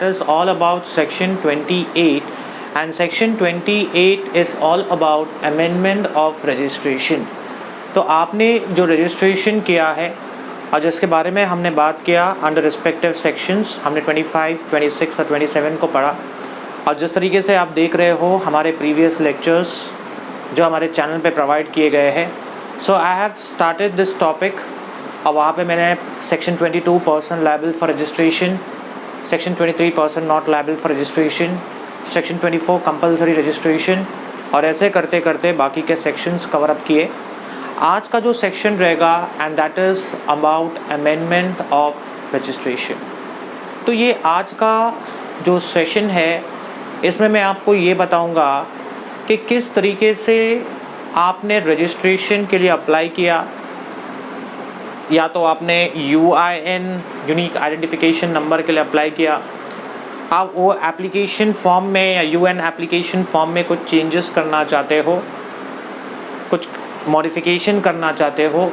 is all about section 28, and section 28 is all about amendment of registration. तो आपने जो registration किया है और जिसके बारे में हमने बात किया अंडर रिस्पेक्टिव सेक्शंस, हमने 25, 26 और 27 को पढ़ा। और जिस तरीके से आप देख रहे हो हमारे प्रीवियस लेक्चर्स जो हमारे चैनल पे प्रोवाइड किए गए हैं, so I have started this topic. और वहाँ पे मैंने section 22 person liable for registration, section 23 person not liable for registration, section 24 compulsory registration, और ऐसे करते करते बाकी के सेक्शंस कवर अप किए। आज का जो सेक्शन रहेगा and that is about amendment of registration. तो ये आज का जो सेशन है इसमें मैं आपको ये बताऊंगा कि किस तरीके से आपने रजिस्ट्रेशन के लिए अप्लाई किया, या तो आपने UIN यूनिक आइडेंटिफिकेशन नंबर के लिए अप्लाई किया, आप वो एप्लीकेशन फॉर्म में या UN एप्लीकेशन फॉर्म में कुछ चेंजेस करना चाहते हो, कुछ मॉडिफिकेशन करना चाहते हो,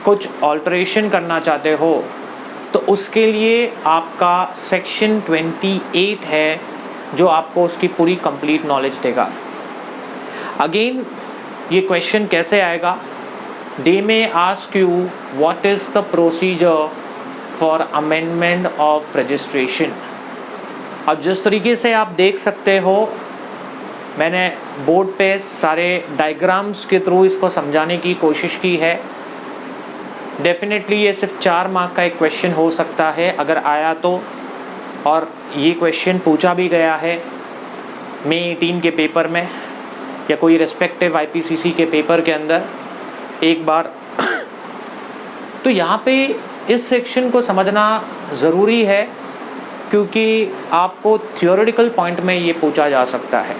कुछ ऑल्टरेशन करना चाहते हो, तो उसके लिए आपका सेक्शन 28 है जो आपको उसकी पूरी कंप्लीट नॉलेज देगा। अगेन ये क्वेश्चन कैसे आएगा? They may ask you what is the procedure for amendment of registration। अब जिस तरीके से आप देख सकते हो मैंने बोर्ड पे सारे डायग्राम्स के थ्रू इसको समझाने की कोशिश की है। डेफिनेटली ये सिर्फ 4 मार्क का एक क्वेश्चन हो सकता है अगर आया तो, और ये क्वेश्चन पूछा भी गया है मई 18 के पेपर में या कोई रिस्पेक्टिव IPCC के पेपर के अंदर एक बार। तो यहाँ पे इस सेक्शन को समझना ज़रूरी है क्योंकि आपको थियोरेटिकल पॉइंट में ये पूछा जा सकता है।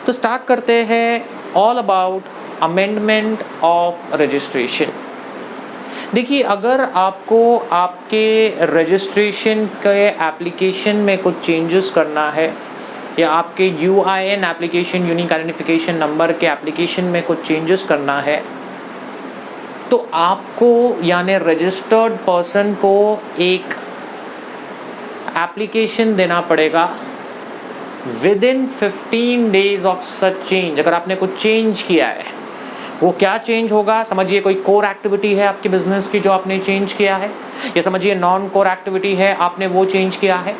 तो स्टार्ट करते हैं all about amendment of registration. देखिए, अगर आपको आपके रजिस्ट्रेशन के एप्लीकेशन में कुछ चेंजेस करना है या आपके UIN application unique identification number के एप्लीकेशन में कुछ चेंजेस करना है, तो आपको यानी रजिस्टर्ड पर्सन को एक एप्लीकेशन देना पड़ेगा with in 15 days of such change. अगर आपने कुछ चेंज किया है, वो क्या चेंज होगा? समझिए कोई कोर एक्टिविटी है आपके बिजनेस की जो आपने चेंज किया है, या समझिए नॉन कोर एक्टिविटी है आपने वो चेंज किया है।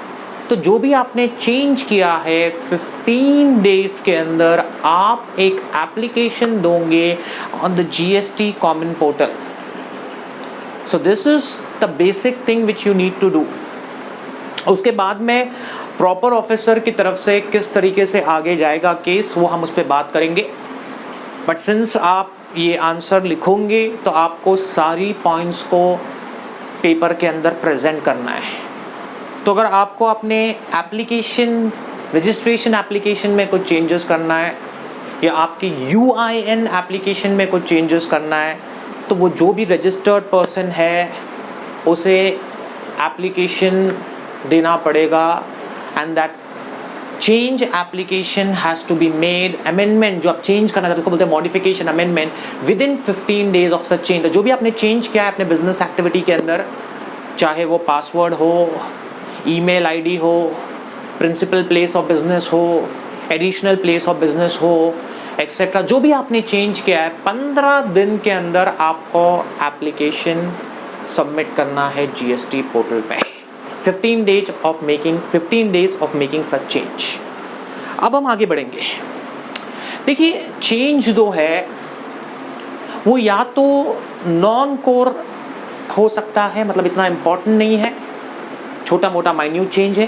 तो जो भी आपने चेंज किया है 15 डेज के अंदर आप एक एप्लीकेशन दोगे on the GST common portal. So this is the basic thing which you need to do. उसके बाद में प्रॉपर ऑफिसर की तरफ से किस तरीके से आगे जाएगा केस, वो हम उस पर बात करेंगे। बट सिंस आप ये आंसर लिखोगे तो आपको सारी पॉइंट्स को पेपर के अंदर प्रेजेंट करना है। तो अगर आपको अपने एप्लीकेशन रजिस्ट्रेशन एप्लीकेशन में कुछ चेंजेस करना है या आपकी UIN एप्लीकेशन में कुछ चेंजेस करना है, तो वो जो भी रजिस्टर्ड पर्सन है उसे एप्लीकेशन देना पड़ेगा and that change application has to be made. Amendment जो आप चेंज करना चाहते हैं उसको बोलते हैं modification amendment within 15 days of such change. तो जो भी आपने चेंज किया है अपने बिजनेस एक्टिविटी के अंदर, चाहे वो पासवर्ड हो, ईमेल ID हो, प्रिंसिपल प्लेस ऑफ बिजनेस हो, एडिशनल प्लेस ऑफ बिजनेस हो, एक्सेट्रा, जो भी आपने चेंज किया है 15 दिन के अंदर आपको एप्लीकेशन सबमिट करना है GST पोर्टल पे। 15 days of making such change. अब हम आगे बढ़ेंगे। देखिए, चेंज जो है वो या तो नॉन कोर हो सकता है, मतलब इतना इम्पोर्टेंट नहीं है, छोटा मोटा माइन्यूट चेंज है,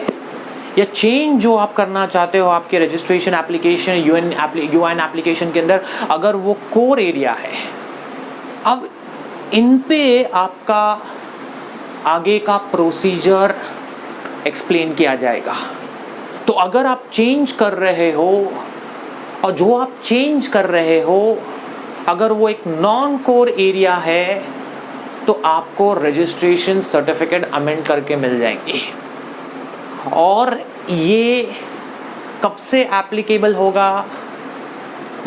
या चेंज जो आप करना चाहते हो आपके रजिस्ट्रेशन एप्लीकेशन UIN एप्लीकेशन के अंदर, अगर वो कोर एरिया है। अब इन पे आपका आगे का प्रोसीजर एक्सप्लेन किया जाएगा। तो अगर आप चेंज कर रहे हो और जो आप चेंज कर रहे हो अगर वो एक नॉन कोर एरिया है तो आपको रजिस्ट्रेशन सर्टिफिकेट अमेंड करके मिल जाएंगे। और ये कब से एप्लीकेबल होगा?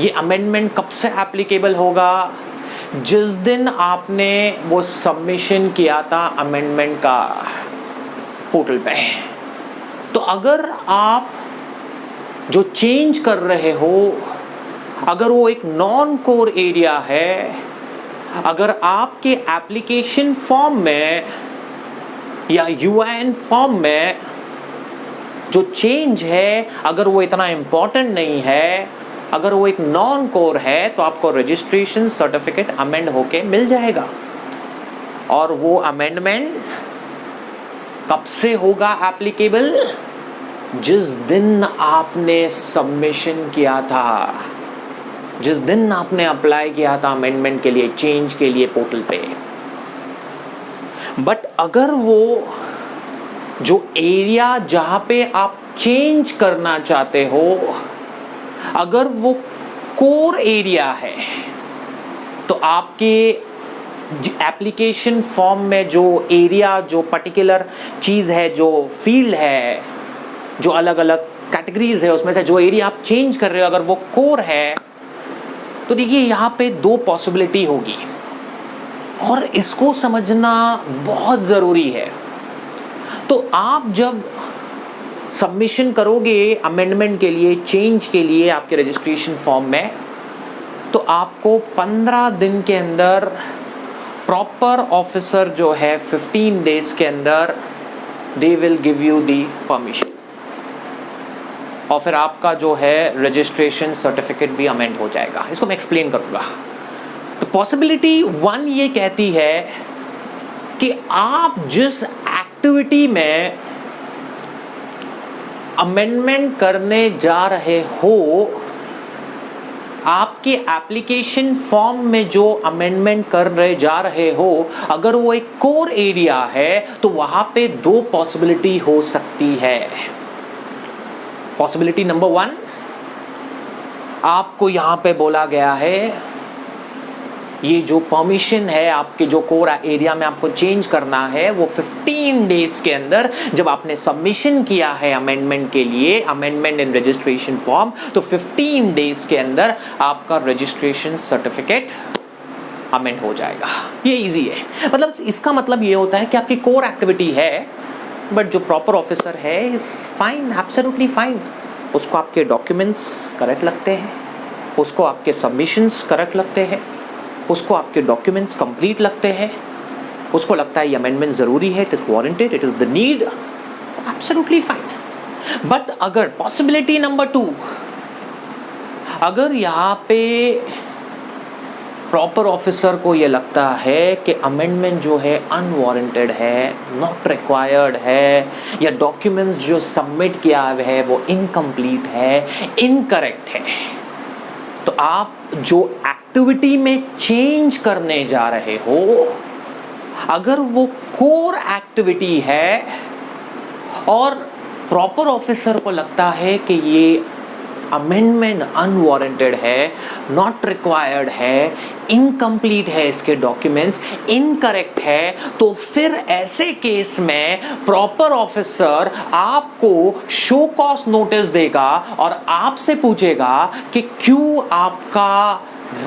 ये अमेंडमेंट कब से एप्लीकेबल होगा? जिस दिन आपने वो सबमिशन किया था अमेंडमेंट का पोर्टल पे। तो अगर आप जो चेंज कर रहे हो, अगर वो एक नॉन कोर एरिया है, अगर आपके एप्लीकेशन फॉर्म में या यूआईएन फॉर्म में जो चेंज है अगर वो इतना इम्पोर्टेंट नहीं है, अगर वो एक नॉन कोर है, तो आपको रजिस्ट्रेशन सर्टिफिकेट अमेंड होके मिल जाएगा। और वो अमेंडमेंट कब से होगा एप्लीकेबल? जिस दिन आपने सबमिशन किया था, जिस दिन आपने अप्लाई किया था अमेंडमेंट के लिए, चेंज के लिए पोर्टल पे। बट अगर वो जो एरिया जहां पे आप चेंज करना चाहते हो, अगर वो कोर एरिया है, तो आपके एप्लीकेशन फॉर्म में जो एरिया, जो पर्टिकुलर चीज़ है, जो फील्ड है, जो अलग अलग कैटेगरीज है, उसमें से जो एरिया आप चेंज कर रहे हो अगर वो कोर है, तो देखिए यहाँ पे दो पॉसिबिलिटी होगी और इसको समझना बहुत ज़रूरी है। तो आप जब सबमिशन करोगे अमेंडमेंट के लिए, चेंज के लिए आपके रजिस्ट्रेशन फॉर्म में, तो आपको 15 दिन के अंदर प्रॉपर ऑफिसर जो है 15 डेज के अंदर they will give you the permission, और फिर आपका जो है रजिस्ट्रेशन सर्टिफिकेट भी अमेंड हो जाएगा। इसको मैं एक्सप्लेन करूँगा। तो पॉसिबिलिटी 1 ये कहती है कि आप जिस एक्टिविटी में अमेंडमेंट करने जा रहे हो, आपके एप्लीकेशन फॉर्म में जो अमेंडमेंट कर रहे जा रहे हो, अगर वो एक कोर एरिया है तो वहां पे दो पॉसिबिलिटी हो सकती है। पॉसिबिलिटी नंबर 1, आपको यहां पे बोला गया है ये जो परमिशन है आपके जो कोर एरिया में आपको चेंज करना है, वो 15 डेज के अंदर जब आपने सबमिशन किया है अमेंडमेंट के लिए, अमेंडमेंट इन रजिस्ट्रेशन फॉर्म, तो 15 डेज के अंदर आपका रजिस्ट्रेशन सर्टिफिकेट अमेंड हो जाएगा। ये इजी है। मतलब इसका मतलब ये होता है कि आपकी कोर एक्टिविटी है, बट जो प्रॉपर ऑफिसर है इज फाइन, एब्सोल्युटली फाइन। उसको आपके डॉक्यूमेंट्स करेक्ट लगते हैं, उसको आपके सबमिशंस करेक्ट लगते हैं, उसको आपके डॉक्यूमेंट्स कंप्लीट लगते हैं, उसको लगता है ये अमेंडमेंट ज़रूरी है, it is warranted, it is the need, absolutely fine. But अगर पॉसिबिलिटी नंबर 2, अगर यहाँ पे प्रॉपर ऑफिसर को ये लगता है कि अमेंडमेंट जो है अनवारंटेड है, नॉट रिक्वायर्ड है, या डॉक्यूमेंट्स जो सबमिट किया है वो इनकम्प्लीट है, इनकरेक्ट है, तो आप जो एक्टिविटी में चेंज करने जा रहे हो, अगर वो कोर एक्टिविटी है और प्रॉपर ऑफिसर को लगता है कि ये अमेंडमेंट अनवारंटेड है, नॉट रिक्वायर्ड है, इनकम्प्लीट है, इसके डॉक्यूमेंट्स इनकरेक्ट है, तो फिर ऐसे केस में प्रॉपर ऑफिसर आपको शो कॉज नोटिस देगा और आपसे पूछेगा कि क्यों आपका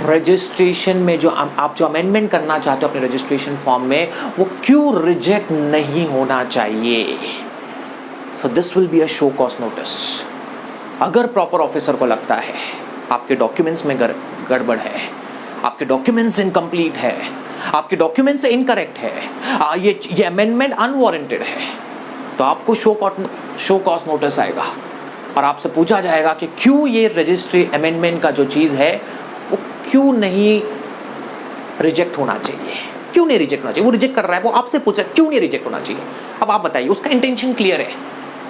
रजिस्ट्रेशन में जो आप जो अमेंडमेंट करना चाहते हो अपने रजिस्ट्रेशन फॉर्म में, वो क्यों रिजेक्ट नहीं होना चाहिए। So this will be a show cause notice. अगर प्रॉपर ऑफिसर को लगता है आपके डॉक्यूमेंट्स में गड़बड़ है, आपके डॉक्यूमेंट्स इनकम्प्लीट है, आपके डॉक्यूमेंट्स इनकरेक्ट है, ये अमेंडमेंट अनवारंटेड है, तो आपको शो कॉज नोटिस आएगा और आपसे पूछा जाएगा कि क्यों ये रजिस्ट्री अमेंडमेंट का जो चीज़ है वो क्यों नहीं रिजेक्ट होना चाहिए, क्यों नहीं रिजेक्ट होना चाहिए। वो रिजेक्ट कर रहा है, वो आपसे पूछा क्यों नहीं रिजेक्ट होना चाहिए। अब आप बताइए, उसका इंटेंशन क्लियर है,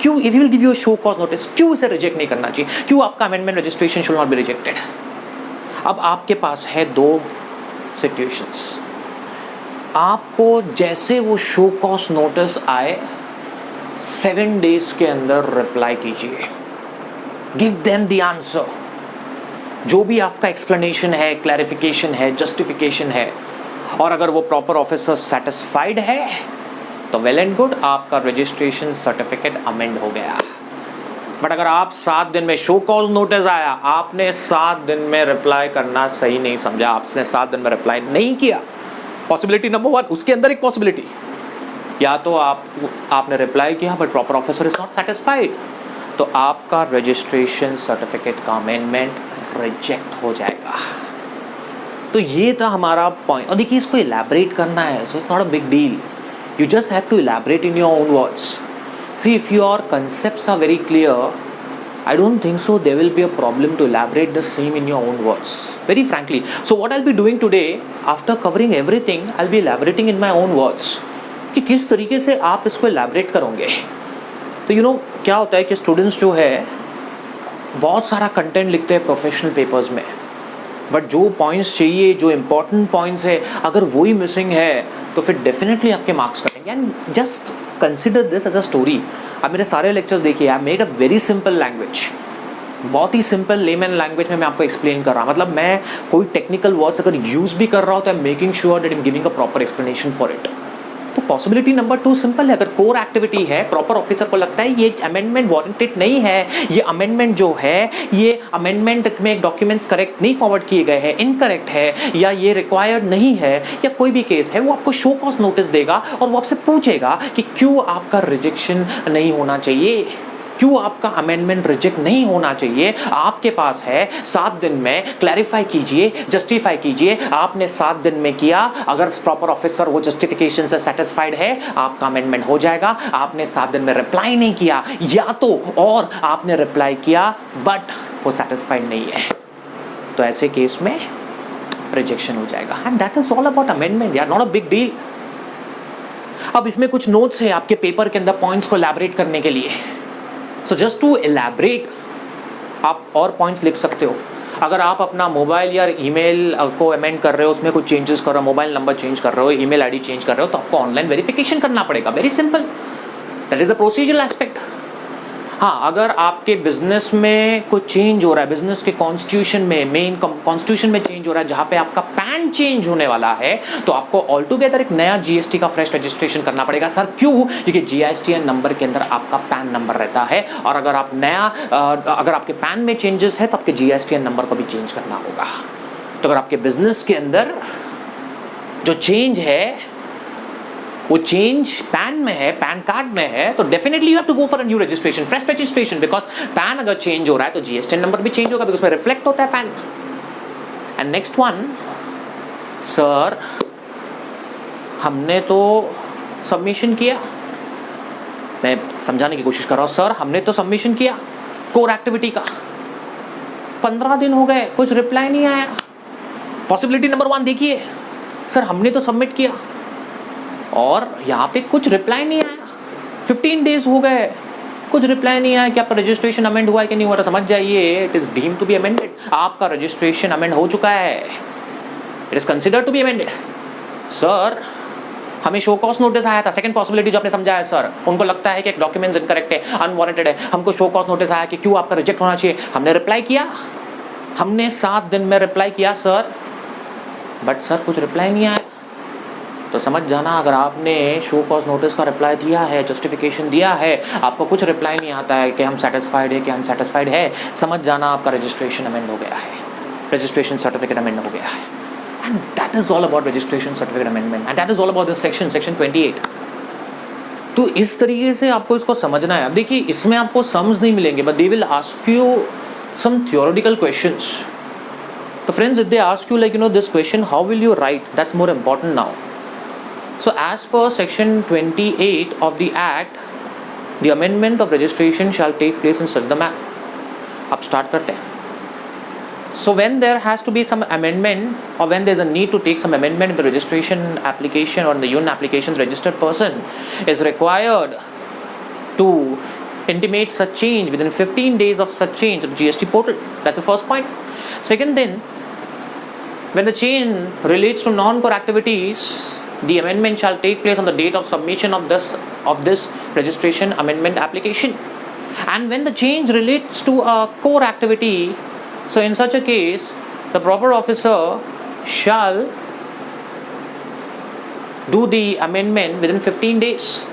क्यों if will give you show cause notice, क्यों इसे रिजेक्ट नहीं करना चाहिए, क्यों आपका amendment registration should not be rejected. अब आपके पास है 2 सिचुएशंस। आपको जैसे वो शो कॉज नोटिस आए 7 डेज के अंदर रिप्लाई कीजिए, गिव देम द आंसर। जो भी आपका एक्सप्लेनेशन है, क्लैरिफिकेशन है, जस्टिफिकेशन है, और अगर वो प्रॉपर ऑफिसर सेटिस्फाइड है तो वेल एंड गुड, आपका रजिस्ट्रेशन सर्टिफिकेट अमेंड हो गया। बट अगर आप 7 दिन में शो कॉज नोटिस आया, आपने 7 दिन में रिप्लाई करना सही नहीं समझा, आपने 7 दिन में रिप्लाई नहीं किया, पॉसिबिलिटी नंबर 1, उसके अंदर एक पॉसिबिलिटी, या तो आपने रिप्लाई किया but proper officer is not satisfied, तो आपका रजिस्ट्रेशन सर्टिफिकेट का अमेंडमेंट रिजेक्ट हो जाएगा। तो ये था हमारा पॉइंट। और देखिए इसको इलैबोरेट करना है, so it's not a big deal, you just have to elaborate in your own words. See if your concepts are very clear, I don't think so there will be a problem to elaborate the same in your own words, very frankly. So what I'll be doing today, after covering everything, I'll be elaborating in my own words कि किस तरीके से आप इसको elaborate करोगे। तो you know क्या होता है कि स्टूडेंट्स जो है बहुत सारा कंटेंट लिखते हैं प्रोफेशनल पेपर्स में, बट जो पॉइंट्स चाहिए, जो इंपॉर्टेंट पॉइंट्स है, अगर वही मिसिंग है तो फिर डेफिनेटली आपके मार्क्स कटेंगे। And just consider this as a story. आप मेरे सारे लेक्चर्स देखिए, I made a very simple language, बहुत ही सिंपल लेमन लैंग्वेज में मैं आपको एक्सप्लेन कर रहा हूँ। मतलब मैं कोई टेक्निकल वर्ड्स अगर यूज़ भी कर रहा हूँ तो I am making sure that I am giving a proper explanation for it. तो पॉसिबिलिटी नंबर 2 सिंपल है, अगर कोर एक्टिविटी है, प्रॉपर ऑफिसर को लगता है ये अमेंडमेंट वारंटेड नहीं है, ये अमेंडमेंट जो है ये अमेंडमेंट में डॉक्यूमेंट्स करेक्ट नहीं फॉरवर्ड किए गए हैं, इनकरेक्ट है, या ये रिक्वायर्ड नहीं है, या कोई भी केस है, वो आपको शो कॉज नोटिस देगा और वो आपसे पूछेगा कि क्यों आपका रिजेक्शन नहीं होना चाहिए, क्यों आपका अमेंडमेंट रिजेक्ट नहीं होना चाहिए। आपके पास है 7 दिन में, क्लैरिफाई कीजिए, जस्टिफाई कीजिए। आपने 7 दिन में किया, अगर प्रॉपर ऑफिसर वो जस्टिफिकेशन से सेटिस्फाइड है आपका अमेंडमेंट हो जाएगा। आपने 7 दिन में रिप्लाई नहीं किया, या तो और आपने रिप्लाई किया बट वो सेटिस्फाइड नहीं है, तो ऐसे केस में रिजेक्शन हो जाएगा। And that is all about amendment यार, नॉट अ बिग डील। अब इसमें कुछ नोट्स है आपके पेपर के अंदर पॉइंट्स को एलैबोरेट करने के लिए। सो जस्ट टू एलैबोरेट आप और पॉइंट्स लिख सकते हो। अगर आप अपना मोबाइल या ईमेल को अमेंड कर रहे हो, उसमें कुछ चेंजेस कर रहे हो, मोबाइल नंबर चेंज कर रहे हो, ईमेल आईडी चेंज कर रहे हो, तो आपको ऑनलाइन वेरिफिकेशन करना पड़ेगा। Very simple, that is the procedural aspect. हाँ, अगर आपके बिजनेस में कुछ चेंज हो रहा है, बिजनेस के कॉन्स्टिट्यूशन में, मेन कॉन्स्टिट्यूशन में चेंज हो रहा है, जहाँ पे आपका पैन चेंज होने वाला है, तो आपको ऑल टुगेदर एक नया जीएसटी का फ्रेश रजिस्ट्रेशन करना पड़ेगा। सर क्यों? क्योंकि जीएसटीएन नंबर के अंदर आपका पैन नंबर रहता है, और अगर आप नया अगर आपके पैन में चेंजेस है तो आपके जीएसटीएन नंबर को भी चेंज करना होगा। तो अगर आपके बिजनेस के अंदर जो चेंज है वो चेंज पैन में है, पैन कार्ड में है, तो definitely you have to go for a new registration, fresh registration, because PAN अगर चेंज हो रहा है तो जीएसटीएन नंबर भी चेंज होगा, बिकॉज उसमें रिफ्लेक्ट होता है PAN. And next one, sir हमने तो सबमिशन किया, मैं समझाने की कोशिश कर रहा हूँ, सर हमने तो सबमिशन किया कोर एक्टिविटी का, 15 दिन हो गए कुछ रिप्लाई नहीं आया। पॉसिबिलिटी नंबर 1 देखिए, सर हमने तो सबमिट किया और यहाँ पे कुछ रिप्लाई नहीं आया, 15 डेज हो गए कुछ रिप्लाई नहीं आया कि आपका रजिस्ट्रेशन अमेंड हुआ है कि नहीं हुआ। तो समझ जाइए it is deemed to be amended, आपका रजिस्ट्रेशन अमेंड हो चुका है, it is considered to be amended. Sir हमें शो कॉज नोटिस आया था, सेकंड पॉसिबिलिटी जो आपने समझा है, सर उनको लगता है कि एक डॉक्यूमेंट्स इनकरेक्ट है, अनवांटेड है, हमको शो कॉज नोटिस आया कि क्यों आपका रिजेक्ट होना चाहिए। हमने रिप्लाई किया, हमने 7 दिन में रिप्लाई किया सर, बट सर कुछ रिप्लाई नहीं आया। तो समझ जाना, अगर आपने शो कॉज नोटिस का रिप्लाई दिया है, जस्टिफिकेशन दिया है, आपको कुछ रिप्लाई नहीं आता है कि हम सेटिस्फाइड है कि अनसेटिस्फाइड है, समझ जाना आपका रजिस्ट्रेशन अमेंड हो गया है, रजिस्ट्रेशन सर्टिफिकेट अमेंड हो गया है। And that is all about registration certificate amendment, and that is all about this section 28। तो इस तरीके से आपको इसको समझना है। अब देखिए इसमें आपको सम्स नहीं मिलेंगे, but they will ask you some theoretical questions. तो friends, if they ask you like this question, how will you write, that's more important now. So as per section 28 of the Act, the amendment of registration shall take place in such the manner. अब start करते हैं। So when there has to be some amendment, or when there is a need to take some amendment in the registration application or in the union applications, registered person is required to intimate such change within 15 days of such change to the GST portal. That's the first point. Second, then when the change relates to non-core activities, the amendment shall take place on the date of submission of this registration amendment application. And when the change relates to a core activity, so in such a case the proper officer shall do the amendment within 15 days,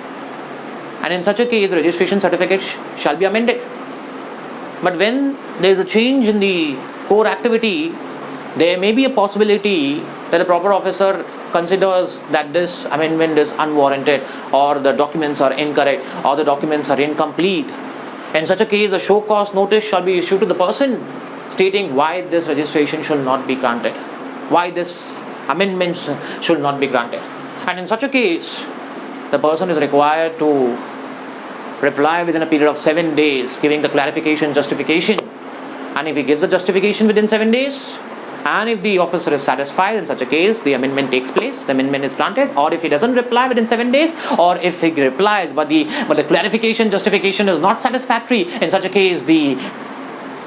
and in such a case the registration certificate shall be amended. But when there is a change in the core activity, there may be a possibility that the proper officer considers that this amendment is unwarranted, or the documents are incorrect, or the documents are incomplete, in such a case, a show cause notice shall be issued to the person stating why this registration should not be granted, why this amendment should not be granted. And in such a case, the person is required to reply within a period of 7 days, giving the clarification justification. And if he gives the justification within 7 days, and if the officer is satisfied, in such a case, the amendment takes place, the amendment is granted. Or if he doesn't reply within 7 days, or if he replies but the clarification justification is not satisfactory, in such a case, the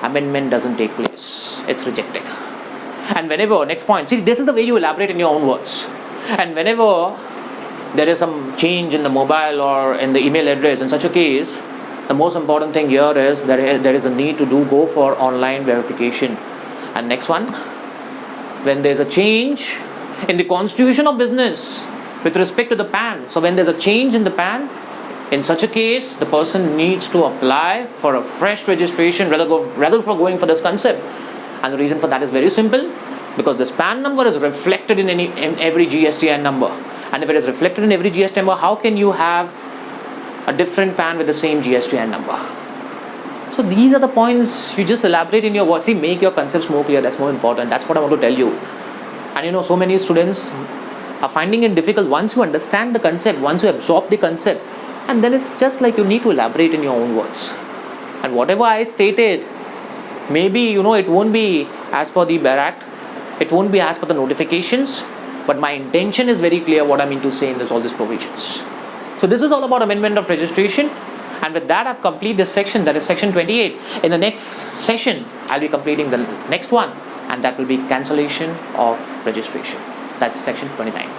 amendment doesn't take place, it's rejected. And whenever, next point, see, this is the way you elaborate in your own words. And whenever there is some change in the mobile or in the email address, in such a case, the most important thing here is there is a need to go for online verification. And next one, when there's a change in the constitution of business with respect to the PAN, so when there's a change in the PAN, in such a case, the person needs to apply for a fresh registration rather for going for this concept. And the reason for that is very simple, because this PAN number is reflected in every GSTN number. And if it is reflected in every GSTN number, how can you have a different PAN with the same GSTN number? So these are the points you just elaborate in your words. See, make your concepts more clear. That's more important. That's what I want to tell you. And so many students are finding it difficult once you understand the concept, once you absorb the concept, and then it's just like you need to elaborate in your own words. And whatever I stated, maybe it won't be as per the BER Act, it won't be as per the notifications, but my intention is very clear what I mean to say in all these provisions. So this is all about amendment of registration. And with that, I've completed this section, that is section 28. In the next session, I'll be completing the next one, and that will be cancellation of registration. That's section 29.